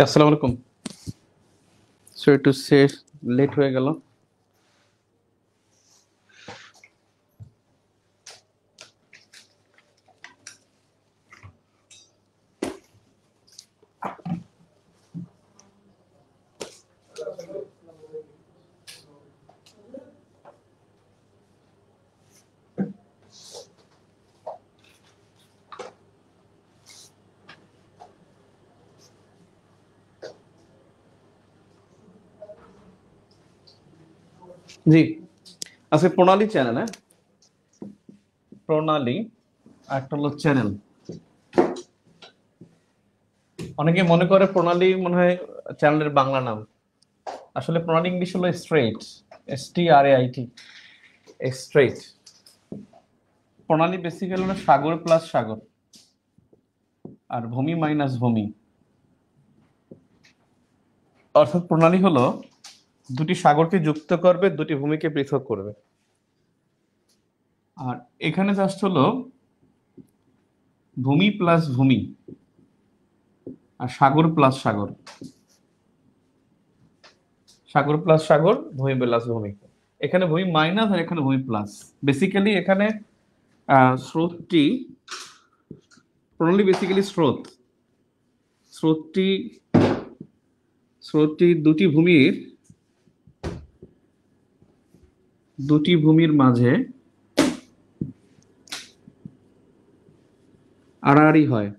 আসসালামু আলাইকুম। Sorry to say late হয়ে গেল। জি, আজকে প্রণালী চ্যানেল, হ্যাঁ, প্রণালী আর একটা হলো চ্যানেল। অনেকে মনে করে প্রণালী মনে হয় চ্যানেলের বাংলা নাম। আসলে প্রণালী ইংলিশ হলো স্ট্রেইট, STRAIT, স্ট্রেইট। প্রণালী বেসিক্যালি হলো সাগর প্লাস সাগর আর ভূমি মাইনাস ভূমি। অর্থাৎ প্রণালী হলো দুটি সাগরকে যুক্ত করবে, দুটি ভূমিকে পৃথক করবে। আর এখানে জাস্ট হলো ভূমি প্লাস ভূমি আর সাগর প্লাস সাগর, সাগর প্লাস সাগর, ভূমি প্লাস ভূমি। এখানে ভূমি মাইনাস আর এখানে ভূমি প্লাস। বেসিক্যালি এখানে স্রোতটি, প্রণালী বেসিক্যালি স্রোত, স্রোতটি স্রোতটি দুটি ভূমির মাঝে আড়াআড়ি হয়।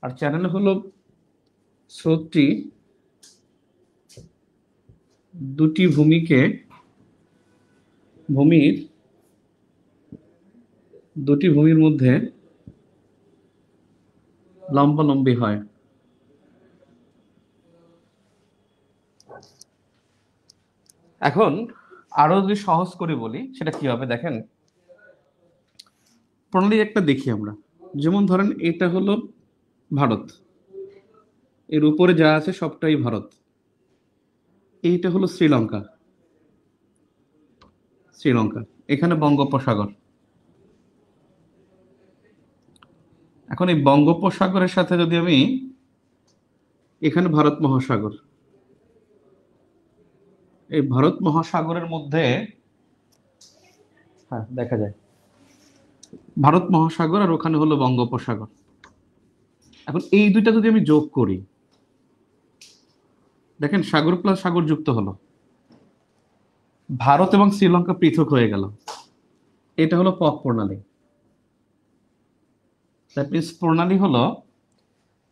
আর চ্যানেল হলো স্রোতটি দুটি ভূমির মধ্যে লম্বালম্বি হয়। এখন আরো যদি সহজ করে বলি সেটা কি হবে দেখেন। প্রণালী একটা দেখি আমরা, যেমন ধরেন এটা হলো ভারত, এর উপরে যা আছে সবটাই ভারত। এইটা হলো শ্রীলঙ্কা, শ্রীলঙ্কা, এখানে বঙ্গোপসাগর। এখন এই বঙ্গোপসাগরের সাথে যদি আমি, এখানে ভারত মহাসাগর, এই ভারত মহাসাগরের মধ্যে, হ্যাঁ দেখা যায় ভারত মহাসাগর আর ওখানে হলো বঙ্গোপসাগর। এখন এই দুইটা যদি আমি যোগ করি, দেখেন সাগর প্লাস সাগর যুক্ত হলো, ভারত এবং শ্রীলঙ্কা পৃথক হয়ে গেল। এটা হলো পথ প্রণালী। দ্যাট মিনস প্রণালী হলো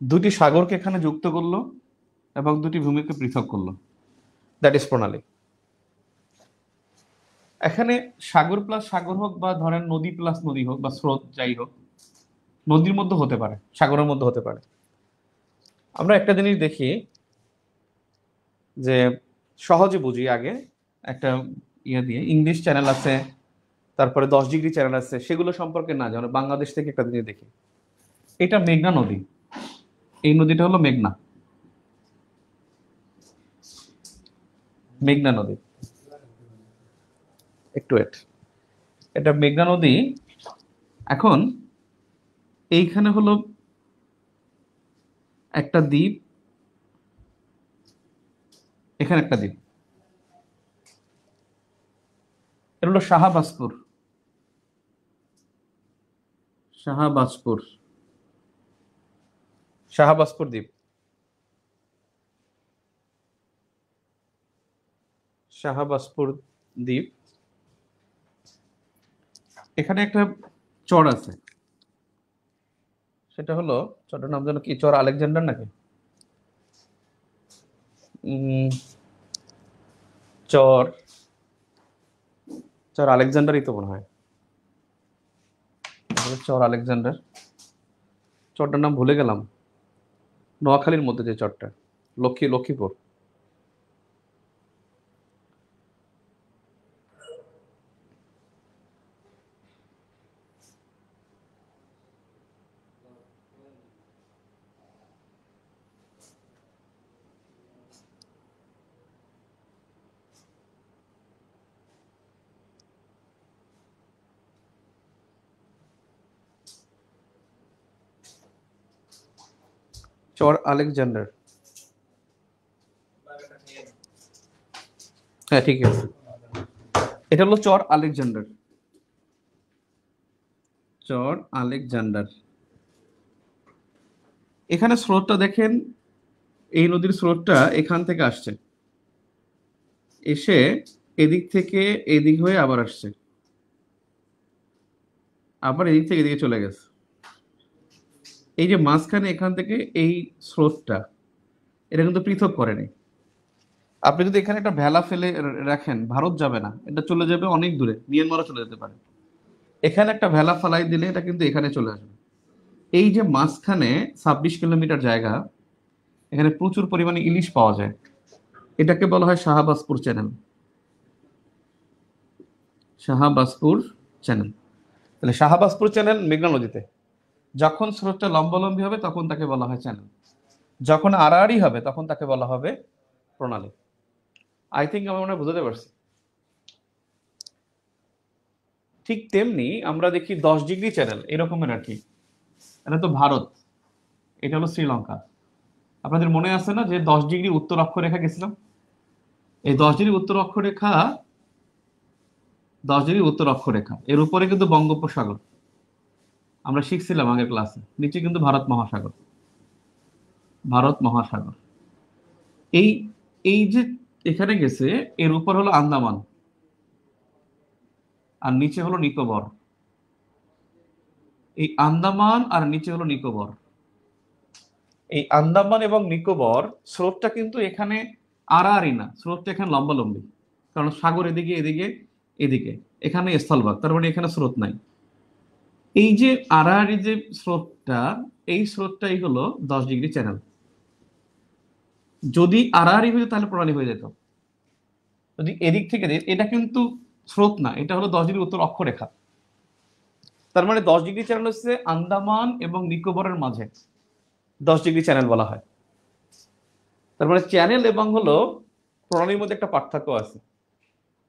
দুটি সাগরকে এখানে যুক্ত করলো এবং দুটি ভূমিকে পৃথক করলো। দ্যাট ইজ প্রণালী। এখানে সাগর প্লাস সাগর হোক বা ধরেন নদী প্লাস নদী হোক বা স্রোত যাই হোক, নদীর মধ্যে হতে পারে, সাগরের মধ্যে হতে পারে। আমরা একটা জিনিস দেখি যে সহজে বুঝি আগে, একটা ইয়ে দিয়ে ইংলিশ চ্যানেল আছে, তারপরে 10 ডিগ্রি চ্যানেল আছে, সেগুলো সম্পর্কে না জানো, বাংলাদেশ থেকে একটা জিনিস দেখি। এটা মেঘনা নদী, এই নদীটা হলো মেঘনা, মেঘনা নদী। একটু ওয়েট, এটা মেঘনা নদী। এখন এইখানে হলো একটা দ্বীপ, এখানে একটা দ্বীপ, এটা হলো শাহবাজপুর, শাহবাজপুর, শাহবাজপুর দ্বীপ, শাহবাজপুর দ্বীপ। এখানে একটা চর আছে, সেটা হলো, চরটার নাম যেন কি, চর আলেকজান্ডার নাকি, উম, চর, চর আলেকজান্ডারই তো মনে হয়। চর আলেকজান্ডার, চরটার নাম ভুলে গেলাম। নোয়াখালীর মধ্যে যে চরটা, লক্ষ্মীপুর। চর আলেকজান্ডার। হ্যাঁ ঠিক আছে, এটা হলো চর আলেকজান্ডার। চর আলেকজান্ডার। এখানে স্রোতটা দেখেন, এই নদীর স্রোতটা এখান থেকে আসছে, এসে এদিক থেকে এদিক হয়ে আবার আসছে, আবার এদিক থেকে এদিকে চলে গেছে। এই যে মাঝখানে এখান থেকে এই স্রোতটা, এটা কিন্তু পৃথক করেনি। আপনি যদি এখানে একটা ভেলা ফেলে রাখেন, ভারত যাবে না, এটা চলে যাবে অনেক দূরে, মিয়ানমারও চলে যেতে পারে। এখানে একটা ভেলা ফালাই দিলে এটা কিন্তু এখানে চলে আসবে। এই যে মাঝখানে 26 কিলোমিটার জায়গা, এখানে প্রচুর পরিমাণে ইলিশ পাওয়া যায়, এটাকে বলা হয় শাহবাজপুর চ্যানেল। শাহবাজপুর চ্যানেল। তাহলে শাহবাজপুর চ্যানেল মেঘনা নদীতে, যখন স্রোতটা লম্বালম্বী হবে তখন তাকে বলা হয় চ্যানেল, যখন আড়াআড়ি হবে তখন তাকে বলা হবে প্রণালী। আই থিঙ্ক আমি মনে হয় বুঝাতে পারছি। ঠিক তেমনি আমরা দেখি 10 ডিগ্রি চ্যানেল এরকমের আর কি। এটা তো ভারত, এটা হলো শ্রীলঙ্কা। আপনাদের মনে আছে না যে 10 ডিগ্রি উত্তর অক্ষরেখা গেছিলাম? এই 10 ডিগ্রি উত্তর অক্ষরেখা, 10 ডিগ্রি উত্তর অক্ষরেখা, এর উপরে কিন্তু বঙ্গোপসাগর, আমরা শিখছিলাম আগের ক্লাসে, নিচে কিন্তু ভারত মহাসাগর। ভারত মহাসাগর। এই এই যে এখানে গেছে, এর উপর হলো আন্দামান, আর নিচে হলো নিকোবর। এই আন্দামান আর নিচে হলো নিকোবর। এই আন্দামান এবং নিকোবর স্রোতটা কিন্তু এখানে আড়াআড়ি না, স্রোতটা এখানে লম্বালম্বি, কারণ সাগর এদিকে এদিকে এদিকে, এখানে স্থলভাগ, তার মানে এখানে স্রোত নাই। এই যে আড়াআড়ি যে স্রোতটা, এই স্রোতটাই হলো 10 ডিগ্রি চ্যানেল। যদি আড়াআড়ি হয়ে তাহলে প্রণালী হয়ে যেত। যদি এদিক থেকে এটা কিন্তু স্রোত না, এটা হলো 10 ডিগ্রি উত্তর অক্ষরেখা। তার মানে 10 ডিগ্রি চ্যানেল হচ্ছে আন্দামান এবং নিকোবরের মাঝে 10 ডিগ্রি চ্যানেল বলা হয়। তার মানে চ্যানেল এবং হলো প্রণালীর মধ্যে একটা পার্থক্য আছে।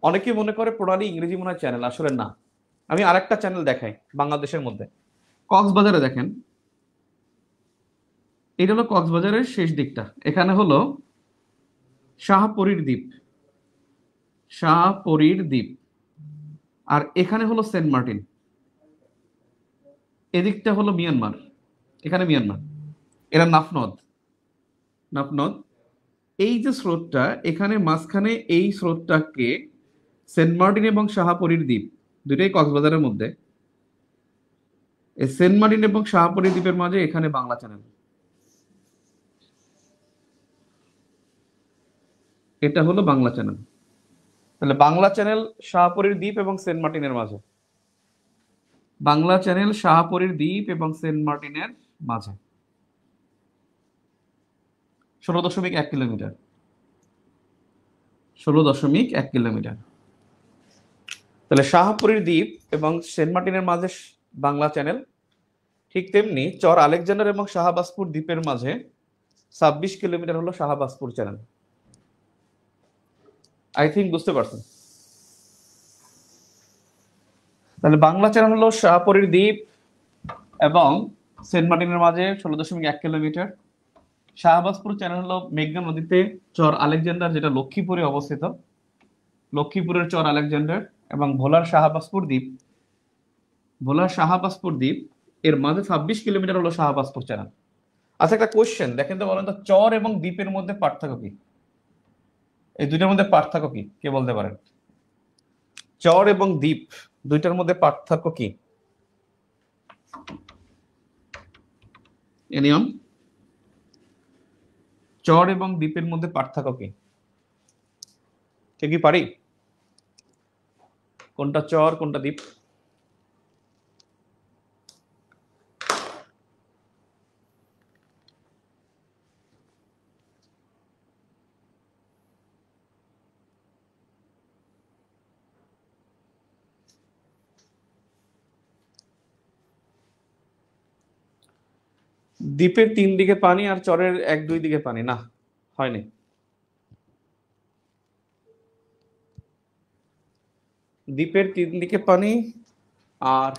অনেকে মনে করে প্রণালী ইংরেজি মনে হয় চ্যানেল, আসলে না। আমি আরেকটা চ্যানেল দেখাই বাংলাদেশের মধ্যে। কক্সবাজারে দেখেন, এটা হলো কক্সবাজারের শেষ দিকটা, এখানে হলো শাহপরীর দ্বীপ। শাহপরীর দ্বীপ। আর এখানে হলো সেন্ট মার্টিন, এদিকটা হলো মিয়ানমার, এখানে মিয়ানমার। এরা নাফনদ। নাফনদ। এই যে স্রোতটা এখানে মাঝখানে, এই স্রোতটাকে সেন্ট মার্টিন এবং শাহপরীর দ্বীপ, দুটাই কক্সবাজারের মধ্যে, এই সেন্ট মার্টিন এবং শাহপরী দ্বীপের মাঝে এখানে বাংলা চ্যানেল। এটা হলো বাংলা চ্যানেল। তাহলে বাংলা চ্যানেল শাহপরীর দ্বীপ এবং সেন্ট মার্টিনের মাঝে। বাংলা চ্যানেল শাহপরীর দ্বীপ এবং সেন্ট মার্টিনের মাঝে 16.1 কিলোমিটার। 16.1 কিলোমিটার। তাহলে শাহপরীর দ্বীপ এবং সেন্ট মার্টিনের মাঝে বাংলা চ্যানেল। ঠিক তেমনি চর আলেকজান্ডার এবং শাহবাজপুর দ্বীপের মাঝে 26 কিলোমিটার হলো শাহবাজপুর চ্যানেল। আই থিঙ্ক বুঝতে পারছেন। তাহলে বাংলা চ্যানেল হলো শাহপরীর দ্বীপ এবং সেন্ট মার্টিনের মাঝে 16.1 কিলোমিটার। শাহবাজপুর চ্যানেল হলো মেঘনা নদীতে চর আলেকজান্ডার, যেটা লক্ষ্মীপুরে অবস্থিত, লক্ষ্মীপুরের চর আলেকজান্ডার। এবং ভোলার শাহবাজপুর দ্বীপ, ভোলার শাহবাজপুর দ্বীপ, এর মাঝে 26 কিলোমিটার হলো শাহবাজপুর চ্যানেল। আচ্ছা একটা কোশ্চেন দেখেন তো, বলেন তো চর এবং দ্বীপের মধ্যে পার্থক্য কি? এই দুইটার মধ্যে পার্থক্য কি, কে বলতে পারেন? চর এবং দ্বীপ দুইটার মধ্যে পার্থক্য কি? এনিয়ন? চর এবং দ্বীপের মধ্যে পার্থক্য কি? কে কি পারি? কোনটা চর কোনটা দ্বীপ? দ্বীপের 3 দিকে পানি আর চরের 1-2 দিকে পানি না, হয়নি। দ্বীপের 3 দিকে পানি আর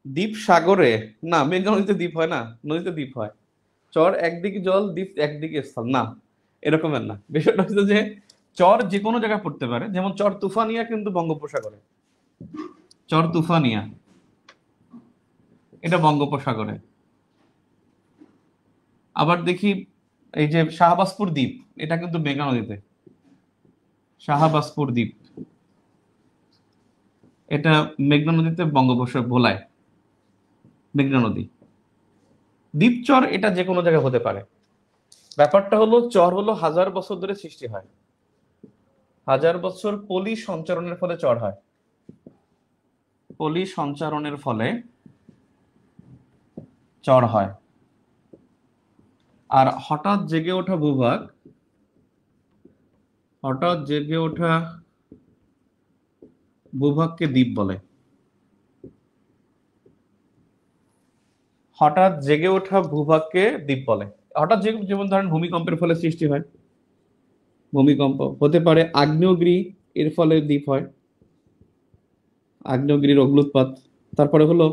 দ্বীপ সাগরে, না মেঘনা নদীতে দ্বীপ হয় না, নদীতে দ্বীপ হয়। চর একদিকে জল, দ্বীপ একদিকে স্থল, না এরকমের না। বিষয়টা হচ্ছে যে চর যে কোনো জায়গায় পড়তে পারে, যেমন চর তুফানিয়া কিন্তু বঙ্গোপসাগরে, চর তুফানিয়া এটা বঙ্গোপসাগরে। আবার দেখি এই যে শাহবাজপুর দ্বীপ, এটা কিন্তু মেঘনা নদীতে, শাহবাজপুর দ্বীপ এটা মেঘনা নদীতে, বঙ্গোপসাগর ভোলায় মেঘনা নদী। দ্বীপচর এটা যে কোনো জায়গায় হতে পারে। ব্যাপারটা হলো চর হলো হাজার বছর ধরে সৃষ্টি হয়, হাজার বছর পলি সঞ্চারণের ফলে চর হয়, পলি সঞ্চারণের ফলে চর হয়। আর হঠাৎ জেগে ওঠা ভূভাগ, হঠাৎ জেগে ওঠা ভূভাগকে দ্বীপ বলে। হঠাৎ জেগে ওঠা ভূভাগকে দ্বীপ বলে। হঠাৎ জেগে, যেমন ধরেন ভূমিকম্পের ফলে সৃষ্টি হয়, ভূমিকম্প হতে পারে, আগ্নেয়গিরি এর ফলে দ্বীপ হয়, আগ্নেয়গিরির অগ্নুৎপাত। তারপরে হলো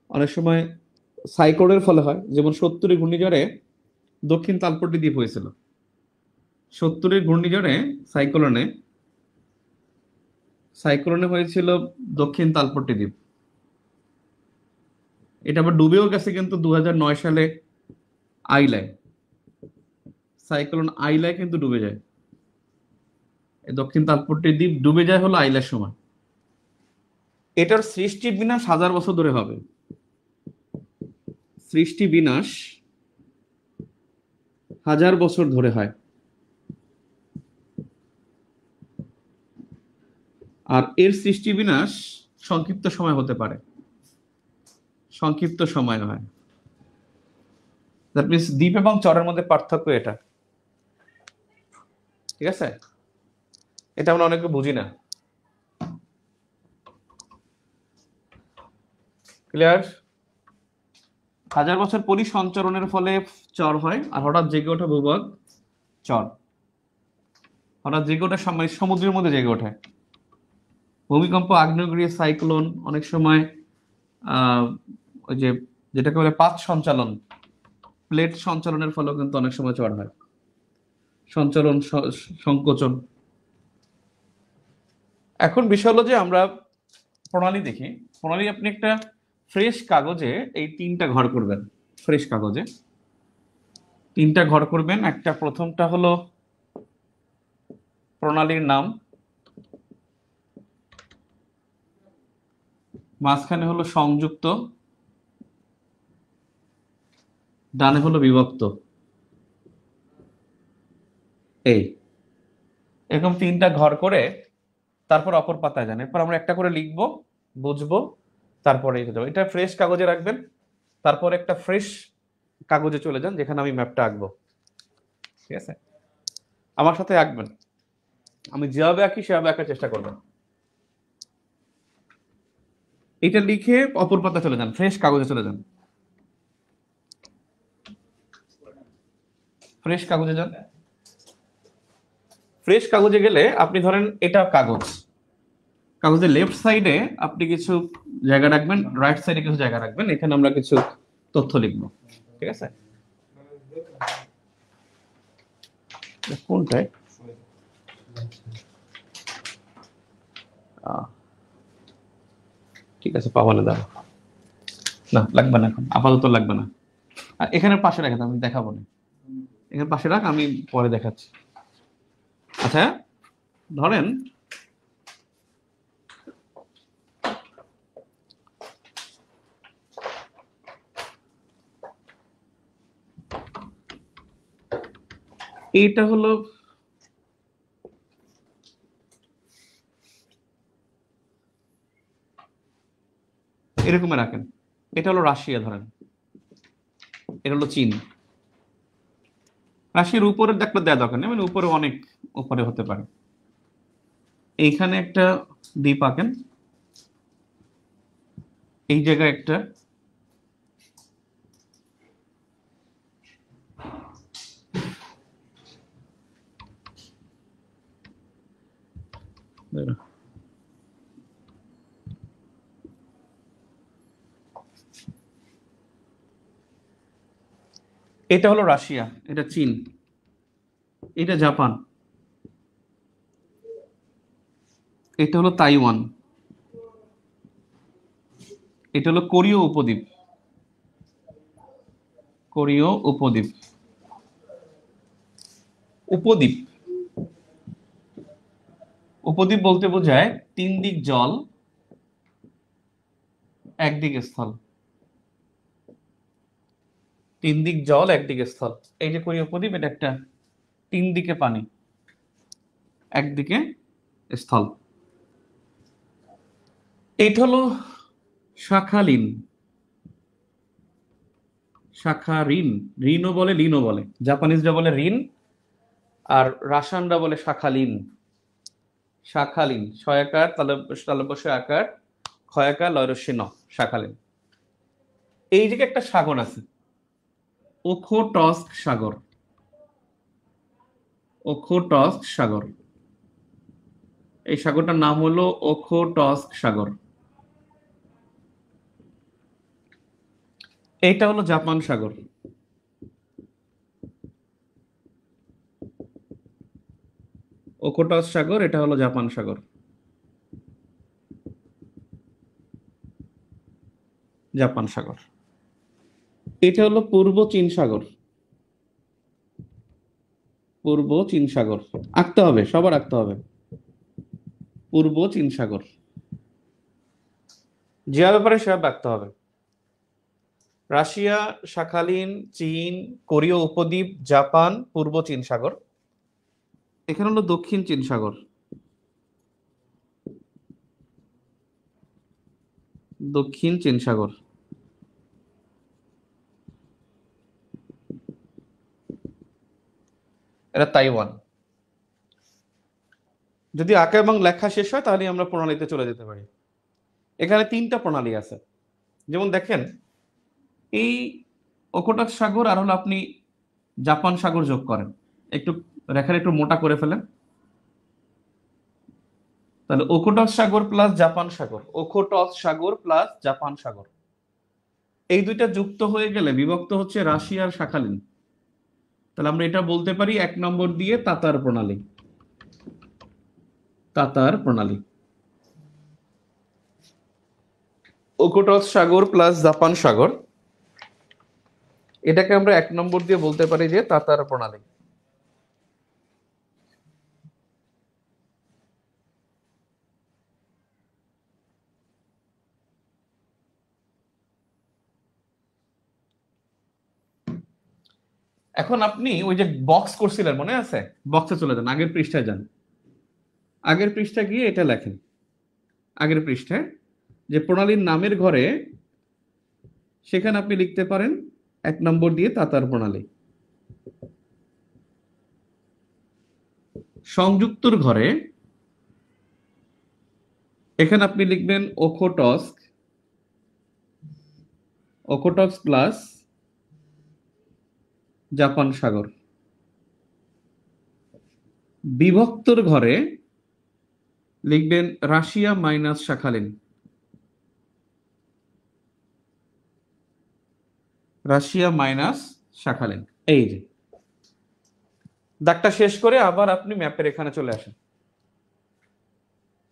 অনেক সময় সাইক্লোনের ফলে হয়, যেমন 70 ঘূর্ণিঝড়ে দক্ষিণ তালপট্টি দ্বীপ হয়েছিল। 70 ঘূর্ণিঝড়ে, সাইক্লোনে, সাইক্লোনে হয়েছিল দক্ষিণ তালপট্টি দ্বীপ। এটা আবার ডুবেও গেছে কিন্তু 2009 সালে আইলায়, সাইক্লোন আইলায় কিন্তু ডুবে যায়। এই দক্ষিণ তালপট্টি দ্বীপ ডুবে যায় হলো আইলার সময়। এটার সৃষ্টি বিনাশ হাজার বছর ধরে হবে, সৃষ্টি বিনাশ হাজার বছর ধরে হয়। আর এর সৃষ্টি বিনাশ সংক্ষিপ্ত সময় হতে পারে, সংক্ষিপ্ত সময় হয়। দ্যাট মিনস দ্বীপ এবং চরের মধ্যে পার্থক্য এটা, ঠিক আছে? এটা আমরা অনেকে বুঝি না। ক্লিয়ার? হাজার বছর পরি সঞ্চরণের ফলে চর হয়, আর হঠাৎ জেগে ওঠা ভূভাগ চর। হঠাৎ জেগে ওঠা মানে সমুদ্রের মধ্যে জেগে ওঠে। ভূমিকম্প, আগ্নেয়গিরি, সাইক্লোন, অনেক সময় আহ ওই যে যেটাকে বলে পাত সঞ্চালন, প্লেট সঞ্চালনের ফলেও কিন্তু অনেক সময় চর হয়, সঞ্চালন, সংকোচন। এখন বিষয় হলো যে আমরা প্রণালী দেখি। প্রণালী, আপনি একটা ফ্রেশ কাগজে এই 3টা ঘর করবেন, ফ্রেশ কাগজে 3টা ঘর করবেন। একটা, প্রথমটা হলো প্রণালীর নাম, মাঝখানে হলো সংযুক্ত, ডানে হলো বিভক্ত। এই এরকম 3টা ঘর করে তারপর অপর পাতায় যান। এরপর আমরা একটা করে লিখবো, বুঝবো, তারপরে এটা যাবো। এটা ফ্রেশ কাগজে রাখবেন। তারপর একটা ফ্রেশ কাগজে চলে যান যেখানে আমি ম্যাপটা আঁকবো, ঠিক আছে? আমার সাথে আঁকবেন, আমি যেভাবে আঁকি সেভাবে আঁকার চেষ্টা করবেন। এটা লিখে অপর পাতা চলে যান, ফ্রেশ কাগজে চলে যান, ফ্রেশ কাগজে যান। ফ্রেশ কাগজে গেলে আপনি ধরেন এটা কাগজ, কাগজের লেফট সাইডে আপনি কিছু জায়গা রাখবেন, রাইট সাইডে কিছু জায়গা রাখবেন, এখানে আমরা কিছু তথ্য লিখবো, ঠিক আছে? কোনটায়? ঠিক আছে, পাবানে দাও, না লাগবে না, এখন আপাতত লাগবে না। আর এখানে পাশে রাখেন, আমি দেখাবো না, এখানে পাশে রাখ, আমি পরে দেখাচ্ছি। আচ্ছা, ধরেন এইটা হলো, এরকম রাখেন, এটা হলো রাশিয়া ধরেন, এটা হলো চীন। রাশিয়ার উপরের দেখলে দেওয়া দরকার নেই, মানে উপরে অনেক উপরে হতে পারে। এইখানে একটা দ্বীপ আঁকেন, এই জায়গায় একটা, এটা হলো রাশিয়া, এটা চীন, এটা জাপান, এটা হলো তাইওয়ান, এটা হলো কোরীয় উপদ্বীপ, কোরীয় উপদ্বীপ। উপদ্বীপ, উপদ্বীপ বলতে বোঝায় তিন দিক জল, একদিকে স্থল। তিন দিক জল, একদিকে স্থল। এই যে কোরীয় উপদ্বীপ, এটা একটা তিন দিকে পানি, একদিকে স্থল। এইটা হলো শাখালিন, শাখা ঋণ, ঋণও বলে লিনও বলে, জাপানিজরা বলে ঋণ, আর রাশানরা বলে শাখালিন। শাখালিন, ছয়াকার তালব্যস্য আকার, ক্ষয়াকার লয়রস্যি ন, শাখালিন। এই যে একটা সাগর আছে, ওখোটস্ক সাগর, ওখোটস্ক সাগর। এই সাগরটার নাম হলো ওখোটস্ক সাগর। এইটা হলো জাপান সাগর। ওখোটস্ক সাগর, এটা হলো জাপান সাগর। জাপান সাগর। এটা হলো পূর্ব চীন সাগর, পূর্ব চীন সাগর। আঁকতে হবে, সবার আঁকতে হবে। পূর্ব চীন সাগর, যে ব্যাপারে সেভাবে আঁকতে হবে। রাশিয়া, শাখালিন, চীন, কোরীয় উপদ্বীপ, জাপান, পূর্ব চীন সাগর। এখানে হলো দক্ষিণ চীন সাগর, দক্ষিণ চীন সাগর। এটা তাইওয়ান। যদি আঁকা এবং লেখা শেষ হয় তাহলে আমরা প্রণালীতে চলে যেতে পারি। এখানে তিনটা প্রণালী আছে। যেমন দেখেন, এই ওখোটস্ক সাগর আর হলো আপনি জাপান সাগর যোগ করেন, একটু রেখার একটু মোটা করে ফেলেন, তাহলে ওখোটস্ক সাগর প্লাস জাপান সাগর, ওখোটস্ক সাগর প্লাস জাপান সাগর, এই দুইটা যুক্ত হয়ে গেলে বিভক্ত হচ্ছে রাশিয়ার শাখালিন। তাহলে আমরা এটা বলতে পারি 1 নম্বর দিয়ে তাতার প্রণালী, তাতার প্রণালী। ওখোটস্ক সাগর প্লাস জাপান সাগর, এটাকে আমরা 1 নম্বর দিয়ে বলতে পারি যে তাতার প্রণালী। এখন আপনি ওই যে বক্স করছিলেন মনে আছে, বক্সে চলে যান, আগের পৃষ্ঠায় যান, আগের পৃষ্ঠায় গিয়ে এটা লেখেন। আগের পৃষ্ঠায় যে প্রণালীর নামের ঘরে, সেখানে আপনি লিখতে পারেন 1 নম্বর দিয়ে তাতার প্রণালী। সংযুক্তর ঘরে এখানে আপনি লিখবেন ওখোটস্ক, ওখোটস্ক প্লাস জাপান সাগর। বিভক্তর ঘরে লিখবেন Russia minus Sakhalin, Russia minus Sakhalin. এই যে দাগটা শেষ করে আবার আপনি ম্যাপের এখানে চলে আসেন।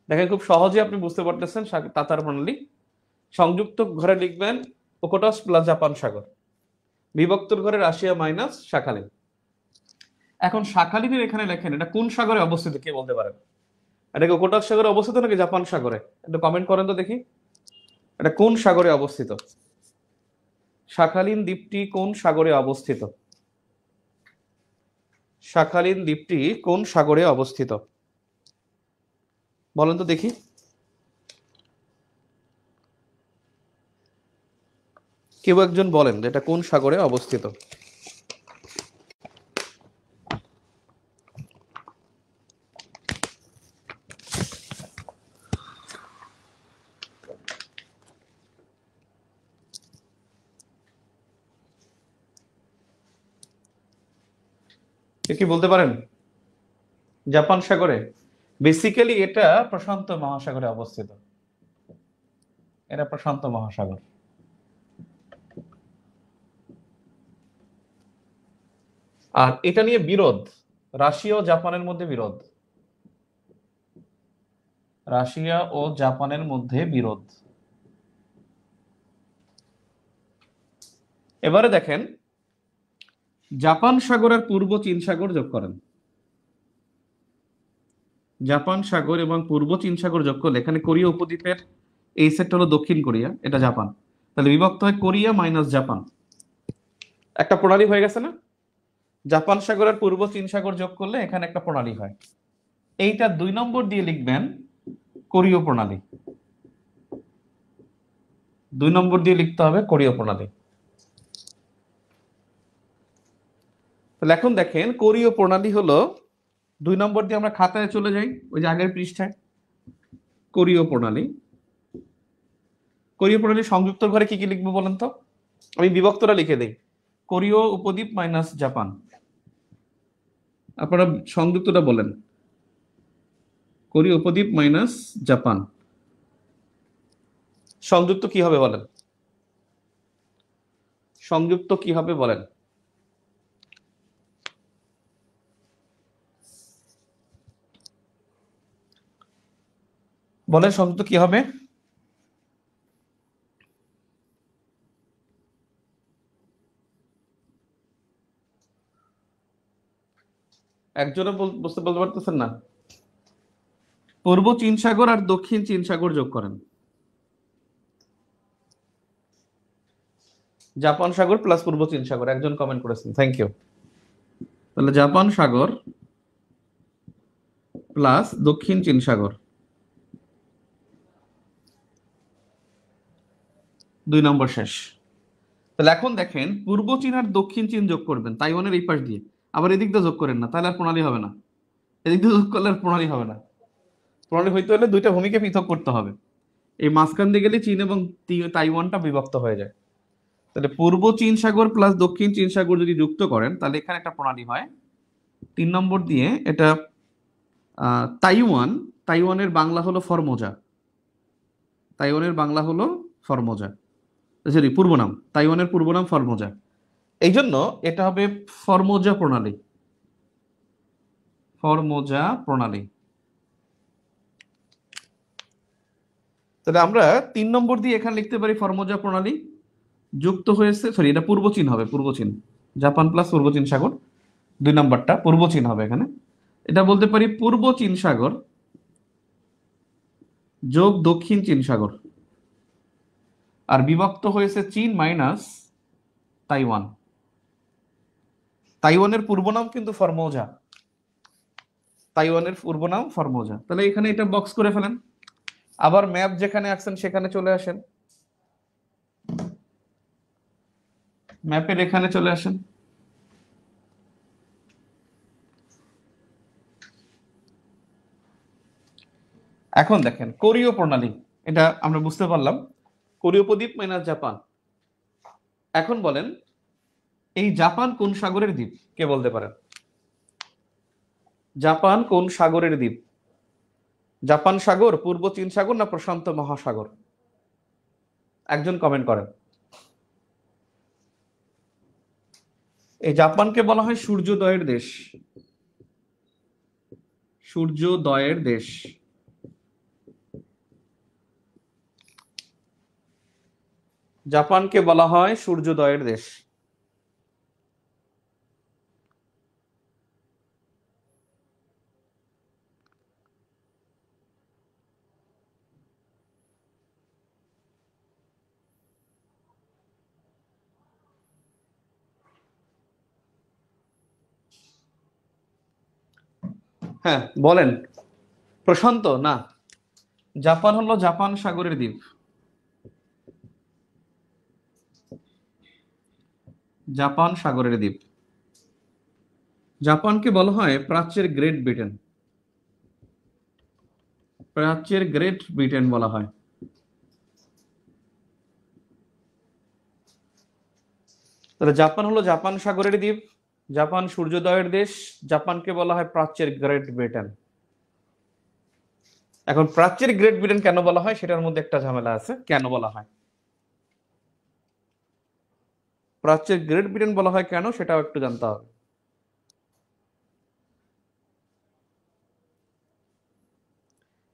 দেখেন খুব সহজে আপনি বুঝতে পারতেছেন তাতার প্রণালী। সংযুক্ত ঘরে লিখবেন ওখোটস্ক প্লাস জাপান সাগর, বিভক্তর ঘরে রাশিয়া মাইনাস শাখালিন। এখন শাখালিনের এখানে লেখেন এটা কোন সাগরে অবস্থিত, কে বলতে পারেন? এটা কি ওখোটস্ক সাগরে অবস্থিত নাকি জাপান সাগরে? একটু কমেন্ট করেন তো দেখি, এটা কোন সাগরে অবস্থিত? শাখালিন দ্বীপটি কোন সাগরে অবস্থিত? শাখালিন দ্বীপটি কোন সাগরে অবস্থিত বলেন তো দেখি। কেউ একজন বলেন যে এটা কোন সাগরে অবস্থিত। কে কি বলতে পারেন? জাপান সাগরে। বেসিক্যালি এটা প্রশান্ত মহাসাগরে অবস্থিত, এটা প্রশান্ত মহাসাগর। আর এটা নিয়ে বিরোধ, রাশিয়া ও জাপানের মধ্যে বিরোধ, রাশিয়া ও জাপানের মধ্যে বিরোধ। এবারে দেখেন, জাপান সাগর আর পূর্ব চীন সাগর যোগ করেন। জাপান সাগর এবং পূর্ব চীন সাগর যোগ করলে এখানে কোরিয়া উপদ্বীপের এই সেটটা হলো দক্ষিণ কোরিয়া, এটা জাপান, তাহলে বিভক্ত হয় কোরিয়া মাইনাস জাপান, একটা প্রণালী হয়ে গেছে না? জাপান সাগর আর পূর্ব চীন সাগর যোগ করলে এখানে একটা প্রণালী হয়। এইটা 2 নম্বর দিয়ে লিখবেন কোরীয় প্রণালী, 2 নম্বর দিয়ে লিখতে হবে কোরীয় প্রণালী। তাহলে এখন দেখেন কোরীয় প্রণালী হলো 2 নম্বর দিয়ে আমরা খাতায় চলে যাই, ওই যে আগের পৃষ্ঠায়, কোরীয় প্রণালী। কোরীয় প্রণালী সংযুক্ত ঘরে কি কি লিখবো বলেন তো? আমি বিভক্তটা লিখে দেই, কোরীয় উপদ্বীপ মাইনাস জাপান। আপনারা সংযুক্তটা বলেন, কোরীয় উপদ্বীপ মাইনাস জাপান। সংযুক্ত কি হবে বলেন? সংযুক্ত কি হবে বলেন? বলেন সংযুক্ত কি হবে? একজনে বুঝতে বলতে পারতেছেন না? পূর্ব চীন সাগর আর দক্ষিণ চীন সাগর যোগ করেন, জাপান সাগর প্লাস পূর্ব চীন সাগর, একজন কমেন্ট করেছেন, থ্যাংক ইউ। তাহলে জাপান সাগর প্লাস দক্ষিণ চীন সাগর, 2 নম্বর শেষ। তাহলে এখন দেখেন পূর্ব চীন আর দক্ষিণ চীন যোগ করবেন তাইওয়ানের এই পাশ দিয়ে, আবার এদিক দিয়ে যোগ করেন না, তাহলে আর প্রণালী হবে না। এদিক দিয়ে যোগ করলে আর প্রণালী হবে না। প্রণালী হইতে হলে দুইটা ভূমিকে পৃথক করতে হবে, এই মাঝখান দিয়ে গেলে চীন এবং তাইওয়ানটা বিভক্ত হয়ে যায়। তাহলে পূর্ব চীন সাগর প্লাস দক্ষিণ চীন সাগর যদি যুক্ত করেন তাহলে এখানে একটা প্রণালী হয়। 3 নম্বর দিয়ে এটা তাইওয়ান, তাইওয়ানের বাংলা হলো ফরমোজা, তাইওয়ানের বাংলা হলো ফরমোজা, সরি পূর্ব নাম, তাইওয়ানের পূর্ব নাম ফরমোজা, এই জন্য এটা হবে ফরমোজা প্রণালী, ফরমোজা প্রণালী। তাহলে আমরা 3 নম্বর দিয়ে এখানে লিখতে পারি ফরমোজা প্রণালী যুক্ত হয়েছে, সরি এটা পূর্ব চীন হবে, পূর্ব চীন, জাপান প্লাস পূর্ব চীন সাগর, 2 নম্বরটা পূর্ব চীন হবে এখানে। এটা বলতে পারি পূর্ব চীন সাগর যোগ দক্ষিণ চীন সাগর, আর বিভক্ত হয়েছে চীন মাইনাস তাইওয়ান। তাইওয়ানের পূর্ব নাম কিন্তু ফরমোজা, তাইওয়ানের পূর্ব নাম ফরমোজা। তাহলে এখানে এটা বক্স করে ফেলেন, আবার ম্যাপ যেখানে আছেন সেখানে চলে আসেন, ম্যাপের এখানে চলে আসেন। এখন দেখেন কোরীয় প্রণালী, এটা আমরা বুঝতে পারলাম, কোরীয় উপদ্বীপ মাইনাস জাপান। এখন বলেন এই জাপান কোন সাগরের দ্বীপ, কে বলতে পারেন? জাপান কোন সাগরের দ্বীপ? জাপান সাগর, পূর্ব চীন সাগর, না প্রশান্ত মহাসাগর? একজন কমেন্ট করেন। এই জাপানকে বলা হয় সূর্যোদয়ের দেশ, সূর্যোদয়ের দেশ। জাপানকে বলা হয় সূর্যোদয়ের দেশ। হ্যাঁ বলেন, প্রশান্ত না, জাপান হলো জাপান সাগরের দ্বীপ, জাপান সাগরের দ্বীপ। জাপানকে বলা হয় প্রাচ্যের গ্রেট ব্রিটেন, প্রাচ্যের গ্রেট ব্রিটেন বলা হয়। তাহলে জাপান হলো জাপান সাগরের দ্বীপ, জাপান সূর্যোদয়ের দেশ, জাপানকে বলা হয় প্রাচ্যের গ্রেট ব্রিটেন। এখন প্রাচ্যের গ্রেট ব্রিটেন কেন বলা হয় সেটার মধ্যে একটা ঝামেলা আছে, কেন বলা হয় প্রাচ্যের গ্রেট ব্রিটেন বলা হয় কেন সেটাও একটু জানতে হবে।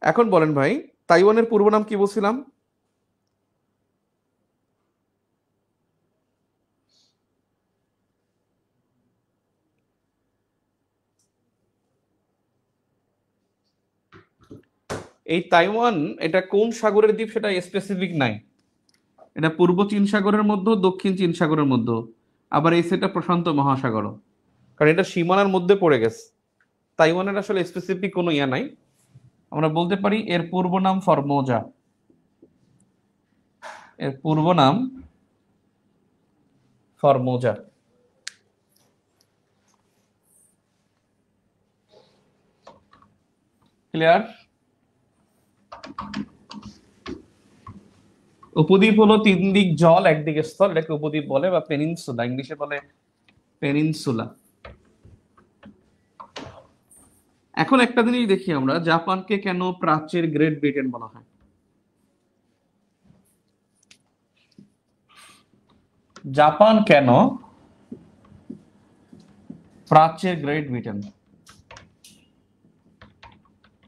এখন বলেন ভাই, তাইওয়ানের পূর্ব নাম কি বলছিলাম? এই তাইওয়ান এটা কোন সাগরের দ্বীপ সেটা স্পেসিফিক নাই। এটা পূর্ব চীন সাগরের মধ্যে, দক্ষিণ চীন সাগরের মধ্যে, আবার এই সেটা প্রশান্ত মহাসাগরও, কারণ এটা সীমানার মধ্যে পড়ে গেছে। তাইওয়ানের আসলে স্পেসিফিক কোনো ইয়া নাই। আমরা বলতে পারি এর পূর্ব নাম ফরমোজা। এর পূর্ব নাম ফরমোজা। ক্লিয়ার? উপদ্বীপ হলো তিন দিক জল একদিকে স্থল, এটাকে উপদ্বীপ বলে, বা পেনিনসুলা, ইংলিশে বলে পেনিনসুলা। এখন একটা জিনিস দেখি আমরা, জাপানকে কেন প্রাচ্যের গ্রেট ব্রিটেন বলা হয়? জাপান কেন প্রাচ্যের গ্রেট ব্রিটেন?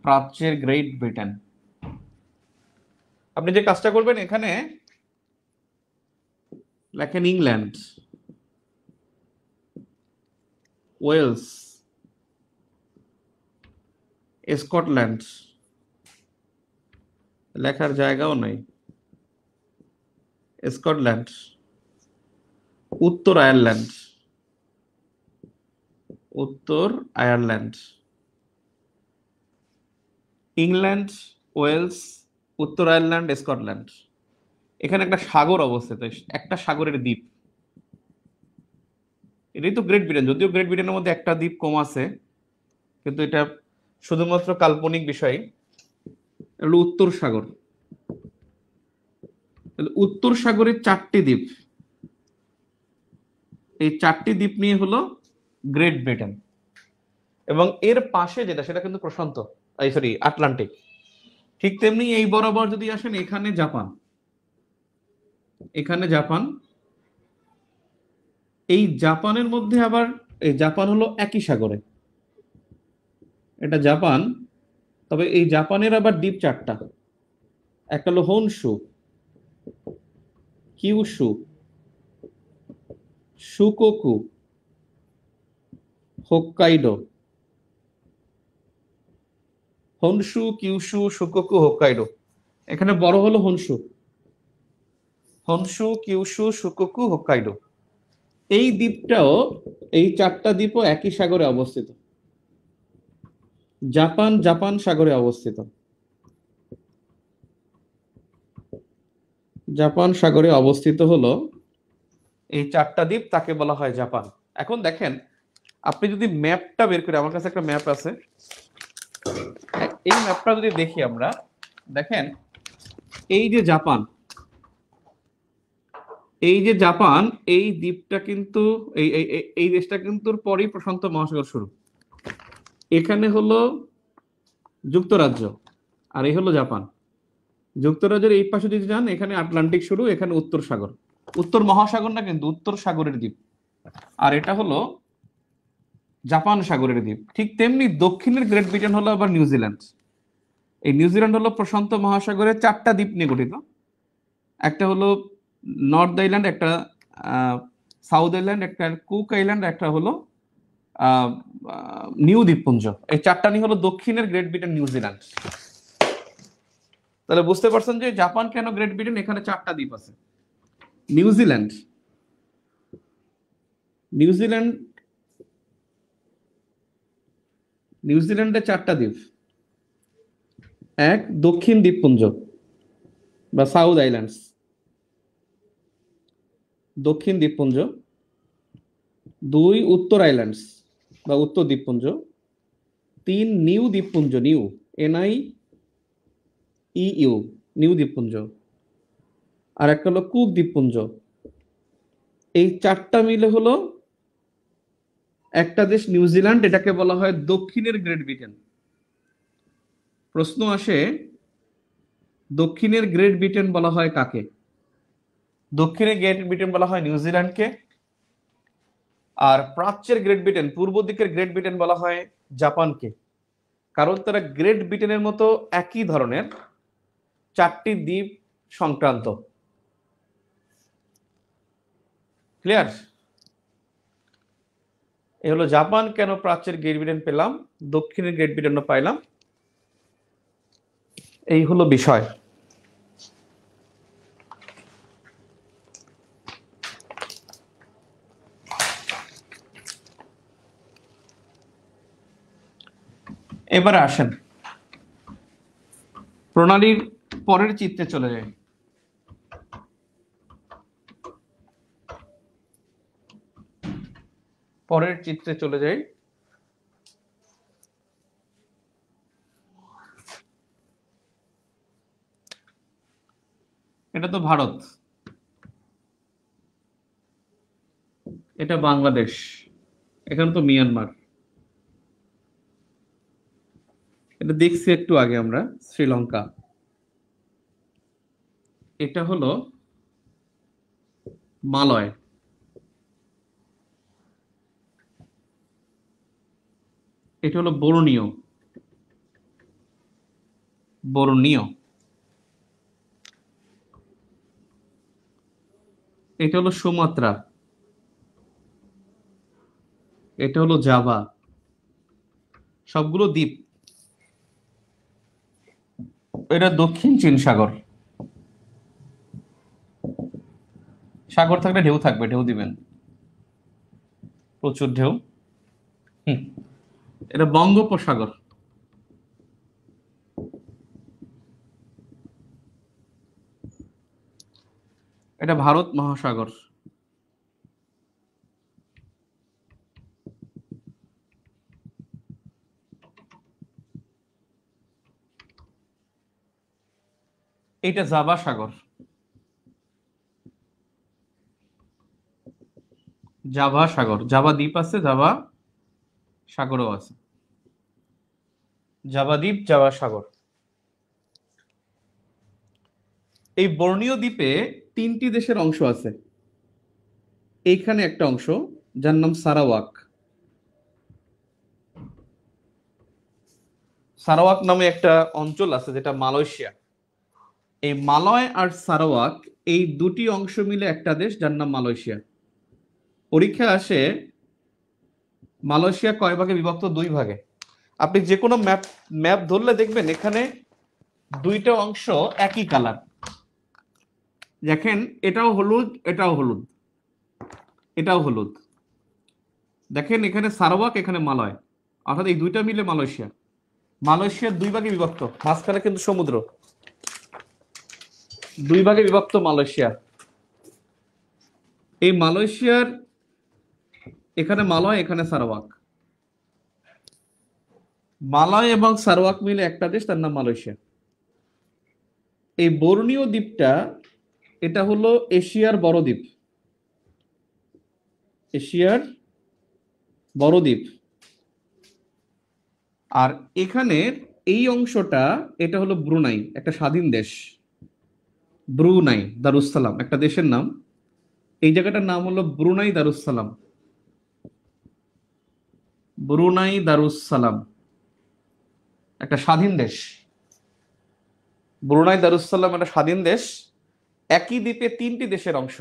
প্রাচ্যের গ্রেট ব্রিটেন, আপনি যে কাজটা করবেন এখানে লেখেন ইংল্যান্ড, ওয়েলস, স্কটল্যান্ড, লেখার জায়গাও নাই, স্কটল্যান্ড, উত্তর আয়ারল্যান্ড, উত্তর আয়ারল্যান্ড, ইংল্যান্ড, ওয়েলস, উত্তর আয়ারল্যান্ড, স্কটল্যান্ড। এখানে একটা সাগর অবস্থিত, একটা সাগরের দ্বীপ। এটাই তো গ্রেট ব্রিটেন, যদিও গ্রেট ব্রিটেনের মধ্যে একটা দ্বীপ কম আছে, কিন্তু এটা শুধুমাত্র কাল্পনিক বিষয়। হলো উত্তর সাগর। উত্তর সাগরের চারটি দ্বীপ, এই চারটি দ্বীপ নিয়ে হলো গ্রেট ব্রিটেন। এবং এর পাশে যেটা সেটা কিন্তু প্রশান্ত, সরি আটলান্টিক। ঠিক তেমনি এই বরাবর যদি আসেন, এখানে জাপান, এখানে জাপান, এই জাপানের মধ্যে আবার, এই জাপান হলো একই সাগরে, এটা জাপান, তবে এই জাপানের আবার দ্বীপ চারটা। একটা হলো Honshu, Kyushu, Shikoku, Hokkaido. Honshu, Kyushu, Shikoku, Hokkaido. এখানে বড় হলো Honshu, Honshu, Kyushu, Shikoku, Hokkaido. এই দ্বীপটাও, এই চারটা দ্বীপও একই সাগরে অবস্থিত, জাপান জাপান সাগরে অবস্থিত, জাপান সাগরে অবস্থিত হলো এই চারটা দ্বীপ, তাকে বলা হয় জাপান। এখন দেখেন, আপনি যদি ম্যাপটা বের করে, আমার কাছে একটা ম্যাপ আছে, এই ম্যাপটা যদি দেখি আমরা, দেখেন এই যে জাপান, এই যে জাপান, এই দ্বীপটা কিন্তু, এই এই এই- এই দেশটা কিন্তু পরেই প্রশান্ত মহাসাগর শুরু। এখানে হলো যুক্তরাজ্য, আর এই হলো জাপান। যুক্তরাজ্যের এই পাশে যদি যান, এখানে আটলান্টিক শুরু, এখানে উত্তর সাগর, উত্তর মহাসাগর না কিন্তু উত্তর সাগরের দ্বীপ। আর এটা হলো জাপান সাগরের দ্বীপ। ঠিক তেমনি দক্ষিণের গ্রেট ব্রিটেন হলো আবার নিউজিল্যান্ড। এই নিউজিল্যান্ড হলো প্রশান্ত মহাসাগরের চারটা দ্বীপ নিয়ে গঠিত। একটা হলো নর্থ আইল্যান্ড, একটা সাউথ আইল্যান্ড, একটা কুক আইল্যান্ড, একটা হলো আহ, নিউ দ্বীপপুঞ্জ। এই চারটা নিয়ে হলো দক্ষিণের গ্রেট ব্রিটেন, নিউজিল্যান্ড। তাহলে বুঝতে পারছেন যে জাপান কেন গ্রেট ব্রিটেন, এখানে চারটা দ্বীপ আছে। নিউজিল্যান্ড, নিউজিল্যান্ড, নিউজিল্যান্ডে চারটা দ্বীপ। এক, দক্ষিণ দ্বীপপুঞ্জ বা সাউথ আইল্যান্ডস, দক্ষিণ দ্বীপপুঞ্জ। দুই, উত্তর আইল্যান্ডস বা উত্তর দ্বীপপুঞ্জ। তিন, নিউ দ্বীপপুঞ্জ, নিউ, NIEU, নিউ দ্বীপপুঞ্জ। আর একটা হলো কুক দ্বীপপুঞ্জ। এই চারটা মিলে হলো একটা দেশ নিউজিল্যান্ড, এটাকে বলা হয় দক্ষিণের গ্রেট ব্রিটেন। প্রশ্ন আসে, দক্ষিণের গ্রেট ব্রিটেন বলা হয় কাকে? দক্ষিণের গ্রেট ব্রিটেন বলা হয় নিউজিল্যান্ডকে, আর প্রাচ্যের গ্রেট ব্রিটেন, পূর্ব দিকের গ্রেট ব্রিটেন বলা হয় জাপানকে। কারণ তারা গ্রেট ব্রিটেনের মতো একই ধরনের 4টি দ্বীপ সংক্রান্ত। ক্লিয়ার? এ হলো জাপান কেন প্রাচ্যের গ্রেট ব্রিটেন পেলাম, দক্ষিণের গ্রেট ব্রিটেনও পাইলাম, এই হলো বিষয়। এবারে আসেন প্রণালীর পরের চিত্রে চলে যায়। পরের চিত্রে চলে যাই। এটা তো ভারত, এটা বাংলাদেশ, এখানে তো মিয়ানমার, এটা দেখছি একটু আগে আমরা শ্রীলঙ্কা, এটা হলো মালয়, এটা হলো বর্ণীয়, বর্ণীয়, এটা হলো সুমাত্রা, এটা হলো জাভা, সবগুলো দ্বীপ। এটা দক্ষিণ চীন সাগর, সাগর থাকলে ঢেউ থাকবে, ঢেউ দিবেন, প্রচুর ঢেউ। এটা বঙ্গোপসাগর, এটা ভারত মহাসাগর, এটা জাভা সাগর, জাভা সাগর, জাভা দ্বীপ আছে, জাভা সাগরও আছে, জাভা দ্বীপ, জাভা সাগর। এই বর্ণীয় দ্বীপে 3টি দেশের অংশ আছে। এইখানে একটা অংশ যার নাম সারাওয়াক, সারাওয়াক নামে একটা অঞ্চল আছে যেটা মালয়েশিয়া। এই মালয় আর সারাওয়াক এই দুটি অংশ মিলে একটা দেশ যার নাম মালয়েশিয়া। পরীক্ষা আসে মালয়েশিয়া কয় ভাগে বিভক্ত? 2 ভাগে। আপনি যে কোনো ম্যাপ ম্যাপ ধরলে দেখবেন এখানে দুইটা অংশ একই কালার। দেখেন এটাও হলুদ, এটাও হলুদ, এটাও হলুদ। দেখেন এখানে সারাওয়াক, এখানে মালয়, অর্থাৎ এই দুইটা মিলে মালয়েশিয়া। মালয়েশিয়া 2 ভাগে বিভক্ত, মাঝখানে কিন্তু সমুদ্র। 2 ভাগে বিভক্ত মালয়েশিয়া। এই মালয়েশিয়ার এখানে মালয়, এখানে সারাওয়াক, মালয় এবং সারাওয়াক মিলে একটা দেশ, তার নাম মালয়েশিয়া। এই বর্ণীয় দ্বীপটা এটা হলো এশিয়ার বড় দ্বীপ, এশিয়ার বড় দ্বীপ। আর এখানের এই অংশটা এটা হলো ব্রুনাই, একটা স্বাধীন দেশ। ব্রুনাই দারুসালাম একটা দেশের নাম, এই জায়গাটার নাম হলো ব্রুনাই দারুসালাম, ব্রুনাই দারুসালাম একটা স্বাধীন দেশ। ব্রুনাই দারুসালাম একটা স্বাধীন দেশ, একই দ্বীপে 3টি দেশের অংশ।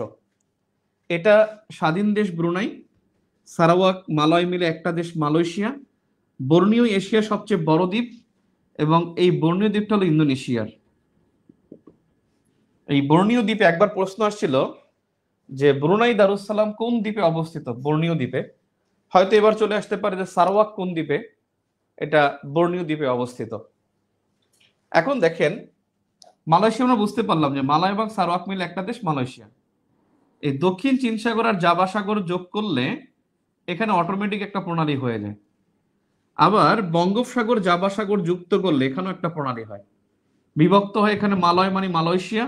এটা স্বাধীন দেশ ব্রুনাই, সারাওয়াক, মালয় মিলে একটা দেশ মালয়েশিয়া। বর্ণীয় এশিয়ার সবচেয়ে বড় দ্বীপ, এবং এই বর্ণীয় দ্বীপটা হলো ইন্দোনেশিয়ার। এই বর্ণীয় দ্বীপে একবার প্রশ্ন আসছিল যে ব্রুনাই দারুসালাম কোন দ্বীপে অবস্থিত, বর্ণীয় দ্বীপে। হয়তো এবার চলে আসতে পারে যে সারাওয়াক কোন দ্বীপে, এটা বর্ণীয় দ্বীপে অবস্থিত। এখন দেখেন মালয়েশিয়া আমরা বুঝতে পারলাম যে মালয় এবং সারাওয়াক মিলে একটা দেশ মালয়েশিয়া। এই দক্ষিণ চীন সাগর আর জাভা সাগর যোগ করলে এখানে অটোমেটিক একটা প্রণালী হয়ে যায়। আবার বঙ্গোপসাগর জাভা সাগর যুক্ত করলে এখানেও একটা প্রণালী হয়, বিভক্ত হয়। এখানে মালয় মানে মালয়েশিয়া,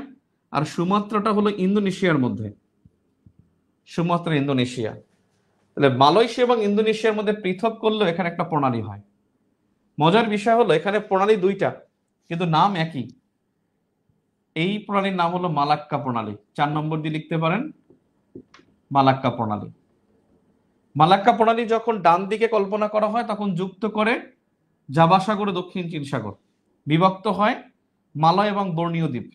আর সুমাত্রাটা হলো ইন্দোনেশিয়ার মধ্যে, সুমাত্রা ইন্দোনেশিয়া। তাহলে মালয়েশিয়া এবং ইন্দোনেশিয়ার মধ্যে পৃথক করলেও এখানে একটা প্রণালী হয়। মজার বিষয় হলো এখানে প্রণালী 2টা কিন্তু নাম একই। এই প্রণালীর নাম হলো মালাক্কা প্রণালী, 4 নম্বর দিয়ে লিখতে পারেন, মালাক্কা প্রণালী। মালাক্কা প্রণালী যখন ডান দিকে কল্পনা করা হয় তখন যুক্ত করে জাভা সাগর ও দক্ষিণ চীন সাগর বিভক্ত হয় মালয় এবং বর্ণীয় দ্বীপ।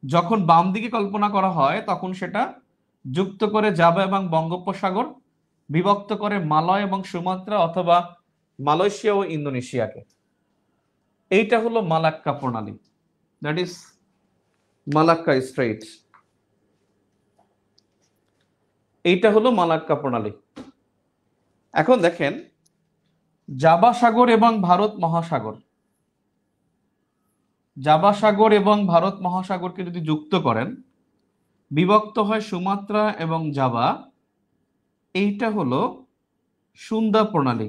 যখন বাম দিকে কল্পনা করা হয় তখন সেটা যুক্ত করে জাভা এবং বঙ্গোপসাগর, বিভক্ত করে মালয় এবং সুমাত্রা অথবা মালয়েশিয়া ও ইন্দোনেশিয়াকে। এইটা হলো মালাক্কা প্রণালী, দ্যাট ইজ মালাক্কা স্ট্রেইট। এইটা হলো মালাক্কা প্রণালী। এখন দেখেন জাভা সাগর এবং ভারত মহাসাগর, জাভা সাগর এবং ভারত মহাসাগরকে যদি যুক্ত করেন বিভক্ত হয় সুমাত্রা এবং জাভা। এইটা হলো সুন্দা প্রণালী,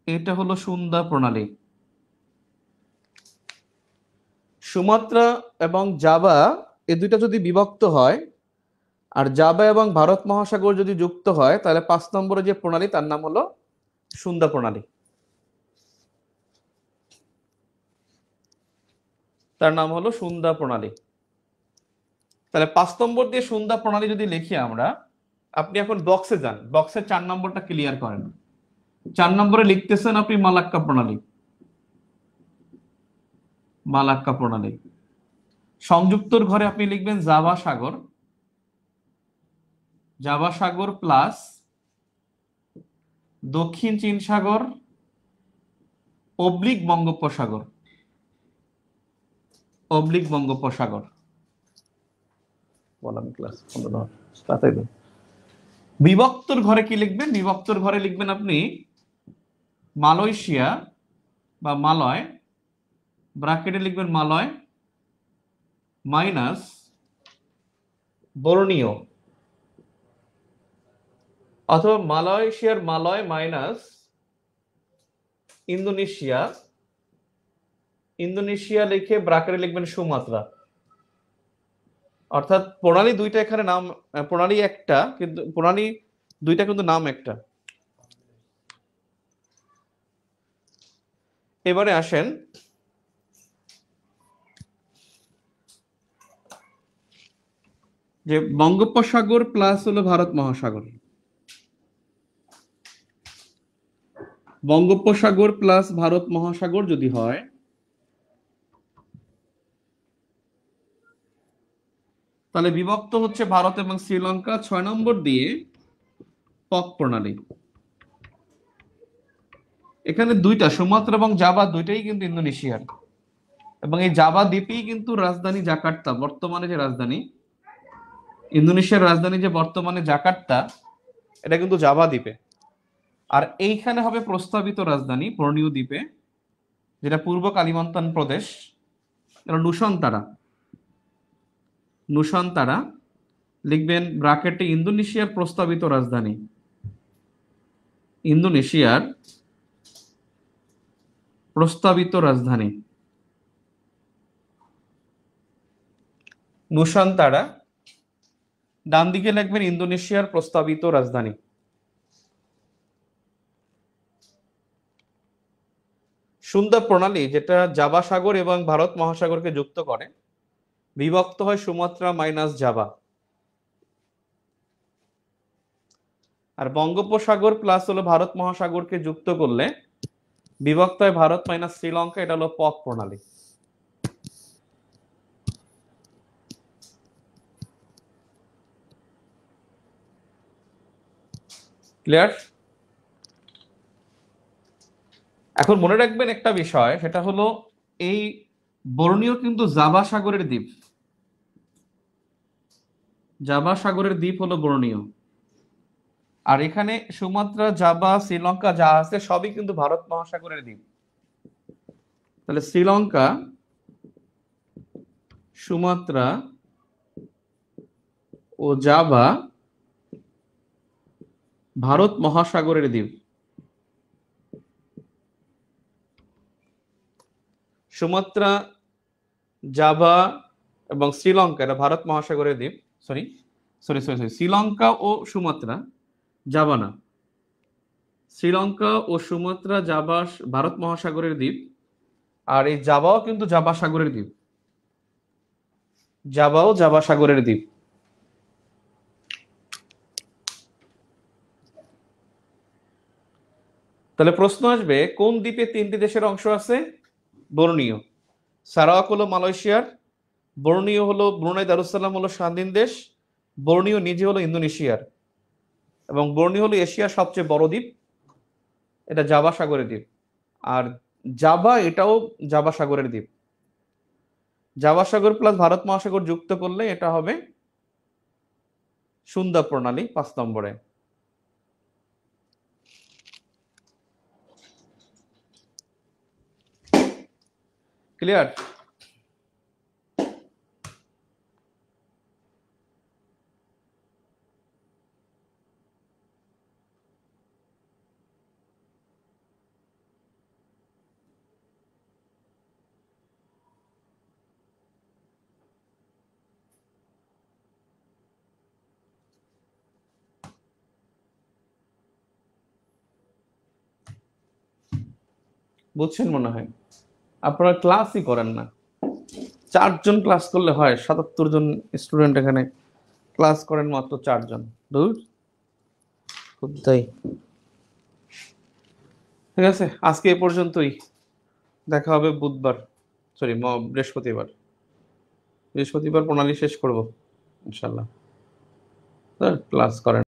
এটা হলো সুন্দা প্রণালী। সুমাত্রা এবং জাভা এই দুইটা যদি বিভক্ত হয় আর জাভা এবং ভারত মহাসাগর যদি যুক্ত হয় তাহলে 5 নম্বরে যে প্রণালী তার নাম হলো সুন্দা প্রণালী, তার নাম হলো সুন্দা প্রণালী। তাহলে 5 নম্বর দিয়ে সুন্দা প্রণালী যদি লিখি আমরা, আপনি এখন বক্সে যান, বক্সে 4 নম্বরটা ক্লিয়ার করেন। 4 নম্বরে লিখতেছেন আপনি মালাক্কা প্রণালী, মালাক্কা প্রণালী। সংযুক্তর ঘরে আপনি লিখবেন জাভা সাগর, জাভা সাগর প্লাস দক্ষিণ চীন সাগর অবলিক বঙ্গোপসাগর, অবলিক বঙ্গোপসাগর। বললাম ক্লাস 15 তাতেই তো। বিভক্তর ঘরে কি লিখবেন? বিভক্তর ঘরে লিখবেন আপনি মালয়েশিয়া বা মালয়, ব্র্যাকেটে লিখবেন মালয় মাইনাস বর্ণীয়, অথবা মালয়েশিয়ার মালয় মাইনাস ইন্দোনেশিয়া, ইন্দোনেশিয়া লিখে ব্র্যাকেটে লিখবেন সুমাত্রা। অর্থাৎ প্রণালী দুইটা এখানে নাম, প্রণালী একটা কিন্তু প্রণালী দুইটা কিন্তু নাম একটা। এবারে আসেন যে বঙ্গোপসাগর প্লাস হলো ভারত মহাসাগর, বঙ্গোপসাগর প্লাস ভারত মহাসাগর যদি হয় তাহলে বিভক্ত হচ্ছে ভারত এবং শ্রীলঙ্কা। 6 নম্বর দিয়ে পক প্রণালী। এখানে দুইটা সুমাত্রা এবং জাভা দুইটাই কিন্তু ইন্দোনেশিয়ার, এবং এই জাভা দ্বীপেই কিন্তু রাজধানী জাকার্তা, বর্তমানে যে রাজধানী ইন্দোনেশিয়ার রাজধানী যে বর্তমানে জাকার্তা, এটা কিন্তু জাভা দ্বীপে। আর এইখানে হবে প্রস্তাবিত রাজধানী বর্ণীয় দ্বীপে, যেটা পূর্ব কালিমান্তান প্রদেশ, এটা নুসন্তারা, নুসন্তারা লিখবেন ব্র্যাকেটে ইন্দোনেশিয়ার প্রস্তাবিত রাজধানী, ইন্দোনেশিয়ার প্রস্তাবিত রাজধানী নুসান্তারা। ডান দিকে লিখবেন ইন্দোনেশিয়ার প্রস্তাবিত রাজধানী। সুন্দর প্রণালী যেটা জাভা সাগর এবং ভারত মহাসাগরকে যুক্ত করে বিভক্ত হয় সুমাত্রা মাইনাস জাভা, আর বঙ্গোপসাগর প্লাস হলো ভারত মহাসাগরকে যুক্ত করলে বিভক্ত হয় ভারত মাইনাস শ্রীলঙ্কা, এটা হলো পক প্রণালী। ক্লিয়ার? এখন মনে রাখবেন একটা বিষয়, সেটা হলো এই বর্ণীয় কিন্তু জাভা সাগরের দ্বীপ, জাভা সাগরের দ্বীপ হলো বর্ণীয়। আর এখানে সুমাত্রা, জাভা, শ্রীলঙ্কা যা আছে সবই কিন্তু ভারত মহাসাগরের দ্বীপ। তাহলে শ্রীলঙ্কা, সুমাত্রা ও জাভা ভারত মহাসাগরের দ্বীপ। সুমাত্রা, জাভা এবং শ্রীলঙ্কা এটা ভারত মহাসাগরের দ্বীপ। Sorry sorry sorry sorry Sri Lanka ও সুমাত্রা, জাভা না, শ্রীলঙ্কা ও সুমাত্রা জাভা ভারত মহাসাগরের দ্বীপ। আর এই জাভাও কিন্তু জাভা সাগরের দ্বীপ, জাভাও জাভা সাগরের দ্বীপ। তাহলে প্রশ্ন আসবে, কোন দ্বীপে 3টি দেশের অংশ আছে? বর্নিও। সারাওয়াক হলো মালয়েশিয়ার, বর্নিও হলো ব্রুনাই দারুসালাম হলো স্বাধীন দেশ, বর্নিও নিজে হলো ইন্দোনেশিয়ার, এবং বর্নিও হলো এশিয়ার সবচেয়ে বড় দ্বীপ। এটা জাভা সাগরের দ্বীপ। আর জাভা এটাও জাভা সাগরের দ্বীপ। জাভা সাগর প্লাস ভারত মহাসাগর যুক্ত করলে এটা হবে সুন্দা প্রণালী 5 নম্বরে। ক্লিয়ার? বুঝছেন মনে হয়। আপনারা ক্লাসই করেন না। 4 জন ক্লাস করলে হয়? 77 জন স্টুডেন্ট এখানে ক্লাস করেন মাত্র 4 জন। দূর তাই। ঠিক আছে, আজকে এ পর্যন্তই। দেখা হবে বুধবার, সরি বৃহস্পতিবার। বৃহস্পতিবার প্রণালী শেষ করব ইনশাল্লাহ। ক্লাস করেন।